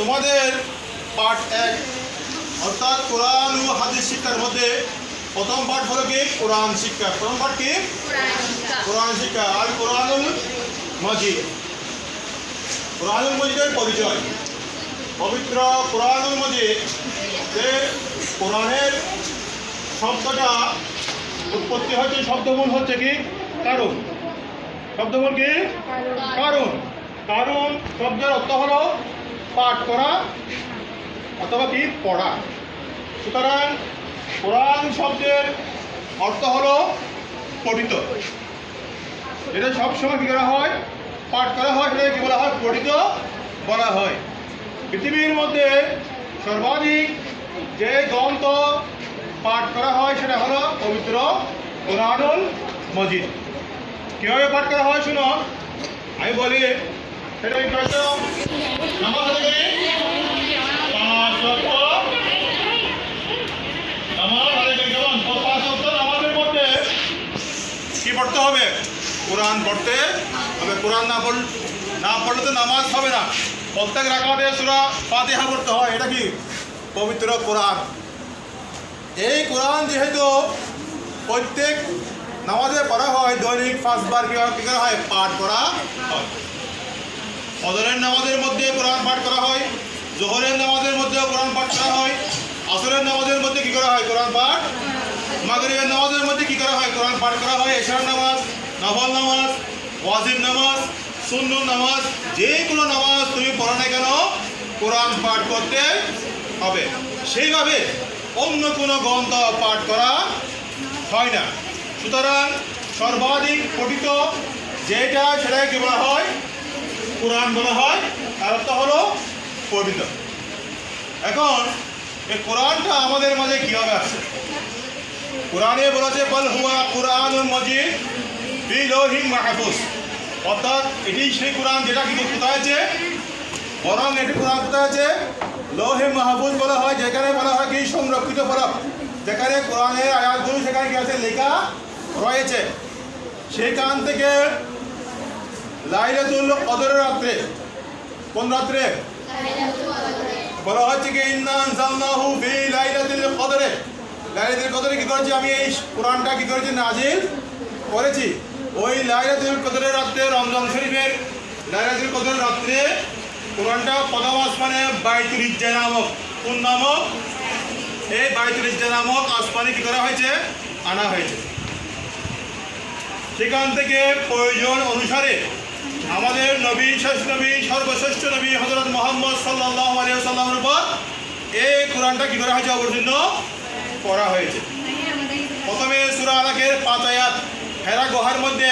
তোমাদের পাঠ 1 অর্থাৎ কোরআন ও হাদিস শিক্ষার মধ্যে প্রথম পাঠ হলো কি কোরআন শিক্ষা। প্রথম পাঠ কি কোরআন শিক্ষা। আর কোরআনুল মজিদ, কোরআনুল মজিদের পরিচয়। পবিত্র কোরআনুল মজিদ যে কোরআনের শব্দটা উৎপত্তি হচ্ছে, শব্দমূল হচ্ছে কি কারণ। শব্দমূল কি কারণ। কারণ শব্দের অর্থ হলো পাঠ করা অথবা কি পড়া। সুতরাং কোরআন শব্দের অর্থ হলো পঠিত। এটা সবসময় কি করা হয়, পাঠ করা হয়, সেটা কি বলা হয়, পঠিত বলা হয়। পৃথিবীর মধ্যে সর্বাধিক যে গ্রন্থ পাঠ করা হয় সেটা হলো পবিত্র কোরআনুল মজিদ। কীভাবে পাঠ করা হয় শুনো, আমি বলি সেটা নামাজ আদায় করি, 5 ওয়াক্ত নামাজ আদায় করি। কেমন 5 ওয়াক্ত নামাজের মধ্যে কি পড়তে হবে, কোরআন পড়তে হবে। কোরআন না পড়লে তো নামাজ হবে না। প্রত্যেক রাকাতে সূরা ফাতিহা পড়তে হয়। এটা কি পবিত্র কোরআন। এই কোরআন যেহেতু প্রত্যেক নামাজে পড়া হয়, দৈনিক 5 বার কি করা হয়, পাঠ করা হয়। ফজরের নামাজের মধ্যে কোরআন পাঠ করা হয়, জোহরের নামাজের মধ্যেও কোরআন পাঠ করা হয়, আসরের নামাজের মধ্যে কি করা হয়, কোরআন পাঠ। মাগরিবের নামাজের মধ্যে কি করা হয়, কোরআন পাঠ করা হয়। এশার নামাজ, নফল নামাজ, ওয়াজিব নামাজ, সুন্নত নামাজ, যে কোনো নামাজ তুমি পড়ো না কেন কোরআন পাঠ করতে হবে। সেইভাবে অন্য কোনো গ্রন্থ পাঠ করা হয় না। সুতরাং সর্বাধিক পঠিত যেটা সেটাই কি বলা হয়, কোরআন বলা হয়। তার অর্থ হলো পঠিত। এখন এই কোরআনটা আমাদের মাঝে কীভাবে আসছে? কোরআনে বলেছে বল হুয়া কোরআনুল মজিদ ফি লাওহিন মাহফুজ। অর্থাৎ এটি সেই কোরআন যেটা কিন্তু কোথায় আছে, বরং এটি কোরআন কোথায় আছে, লৌহে মাহফুজ বলা হয়, যেখানে বলা হয় কি সংরক্ষিত ফলক, যেখানে কোরআনের আয়াতগুলো সেখানে কি আছে, লেখা রয়েছে। সেখান থেকে লাইলাতুল কদরের রাত্রে, কোন রাত্রে বলা হচ্ছে কি ইন্না আনজালনাহু ফি লাইলাতুল কদরে। লাইলাতুল কদরে কি করেছি, আমি এই কোরআনটা কি করেছি, নাজিল করেছি। ওই লাইলাতুল কদরের রাত্রে, রমজান শরীফের লাইলাতুল কদরের রাত্রে কোরআনটা প্রথম আসমানে বাইতুল ইজ্জা নামক, কোন নামক, এই বাইতুল ইজ্জা নামক আসমানে কি করা হয়েছে, আনা হয়েছে। সেখান থেকে প্রয়োজন অনুসারে আমাদের নবী, শেষ নবী, সর্বশ্রেষ্ঠ নবী হযরত মুহাম্মদ সাল্লাল্লাহু আলাইহি ওয়াসাল্লামের উপর এই কোরআনটা কি করা হয়েছে, অবতীর্ণ করা হয়েছে। প্রথমে সূরা আলাকের 5 আয়াত, হেরা গুহার মধ্যে